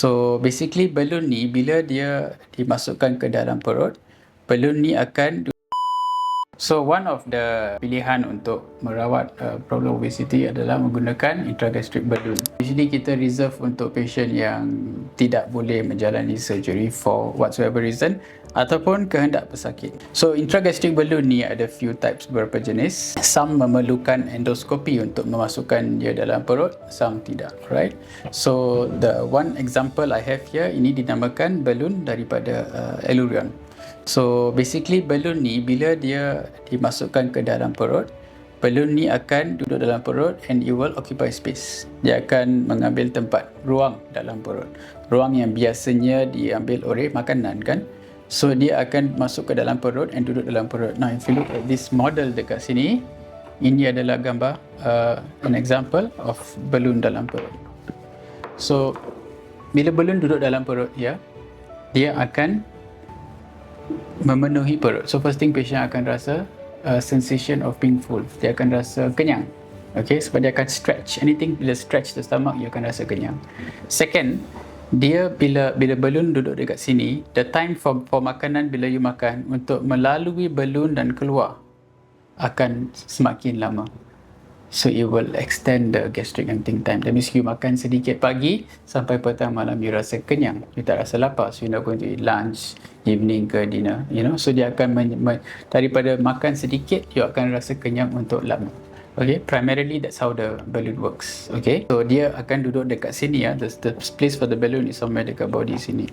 So basically balloon ni bila dia dimasukkan ke dalam perut, balloon ni akan So one of the pilihan untuk merawat problem obesity adalah menggunakan intragastric balloon. Usually kita reserve untuk patient yang tidak boleh menjalani surgery for whatsoever reason ataupun kehendak pesakit. So intragastric balloon ni ada few types, beberapa jenis. Some memerlukan endoskopi untuk memasukkan dia dalam perut, some tidak, right? So the one example I have here, ini dinamakan balloon daripada Allurion. So basically balloon ni bila dia dimasukkan ke dalam perut, balloon ni akan duduk dalam perut and it will occupy space. Dia akan mengambil tempat, ruang dalam perut. Ruang yang biasanya diambil oleh makanan kan. So dia akan masuk ke dalam perut and duduk dalam perut. Now if you look at this model dekat sini, ini adalah gambar an example of balloon dalam perut. So bila balloon duduk dalam perut ya, dia akan memenuhi perut. So first thing patient akan rasa sensation of being full. Dia akan rasa kenyang. Okay, sebab dia akan stretch. Anything bila stretch the stomach, dia akan rasa kenyang. Second, dia bila balloon duduk dekat sini, the time for makanan bila you makan untuk melalui balloon dan keluar akan semakin lama. So it will extend the gastric emptying time. That means you makan sedikit pagi sampai petang malam you rasa kenyang. You tak rasa lapar. So you're not going to eat lunch, evening ke dinner. You know. So dia akan daripada makan sedikit, you akan rasa kenyang untuk lama. Okay. Primarily that's how the balloon works. Okay. So dia akan duduk dekat sini ya. The place for the balloon is somewhere dekat body sini.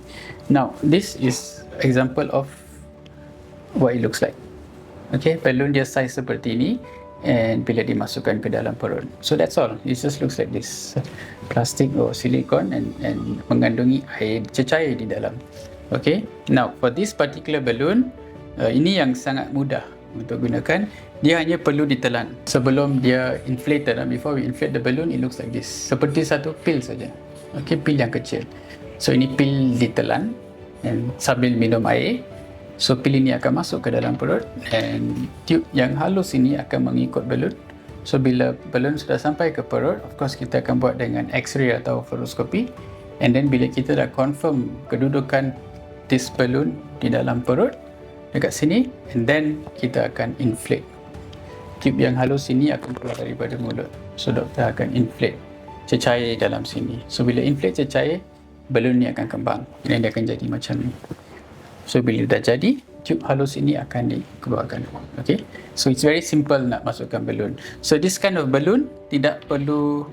Now this is example of what it looks like. Okay. Balloon dia size seperti ini. And bila dimasukkan ke dalam perut. So that's all. It just looks like this. Plastic or silicone and mengandungi air cecair di dalam. Okay. Now for this particular balloon, ini yang sangat mudah untuk gunakan. Dia hanya perlu ditelan sebelum dia inflated. Before we inflate the balloon, it looks like this. Seperti satu pil saja. Okay, pil yang kecil. So ini pil ditelan and sambil minum air. So pil ini akan masuk ke dalam perut and tube yang halus ini akan mengikut balloon. So bila balloon sudah sampai ke perut, of course kita akan buat dengan X-ray atau fluoroscopy. And then bila kita dah confirm kedudukan this balloon di dalam perut dekat sini, and then kita akan inflate. Tube yang halus ini akan keluar daripada mulut. So doktor akan inflate cecair dalam sini. So bila inflate cecair, balloon ni akan kembang. Dan dia akan jadi macam ni. So bila dah jadi, tube halus ini akan dikeluarkan. Okay, so it's very simple nak masukkan balloon. So this kind of balloon tidak perlu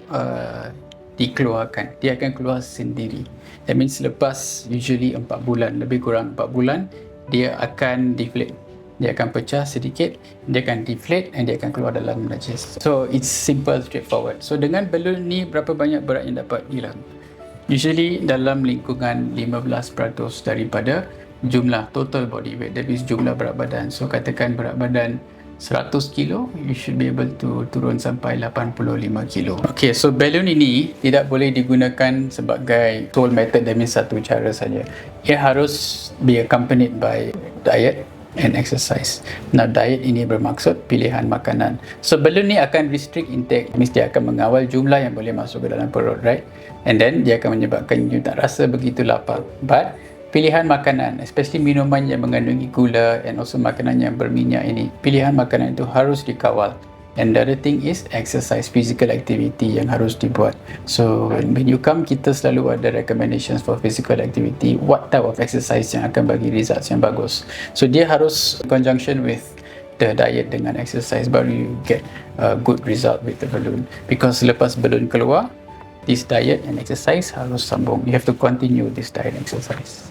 dikeluarkan, dia akan keluar sendiri. That means lepas usually 4 bulan, lebih kurang 4 bulan, dia akan deflate. Dia akan pecah sedikit, dia akan deflate and dia akan keluar dalam najis. So it's simple, straightforward. So dengan balloon ni berapa banyak berat yang dapat hilang? Usually dalam lingkungan 15% daripada jumlah total body weight, that means jumlah berat badan. So katakan berat badan 100 kilo, you should be able to turun sampai 85 kilo. Okay, so balloon ini tidak boleh digunakan sebagai sole method, that means satu cara saja. Ia harus be accompanied by diet and exercise. Now diet ini bermaksud pilihan makanan. So balloon ni akan restrict intake, means dia akan mengawal jumlah yang boleh masuk ke dalam perut, right? And then dia akan menyebabkan you tak rasa begitu lapar. But pilihan makanan, especially minuman yang mengandungi gula and also makanan yang berminyak ini, pilihan makanan itu harus dikawal. And the other thing is exercise, physical activity yang harus dibuat. So when you come, kita selalu ada recommendations for physical activity, what type of exercise yang akan bagi results yang bagus. So dia harus conjunction with the diet dengan exercise, baru you get a good result with the balloon. Because lepas balloon keluar, this diet and exercise harus sambung. You have to continue this diet and exercise.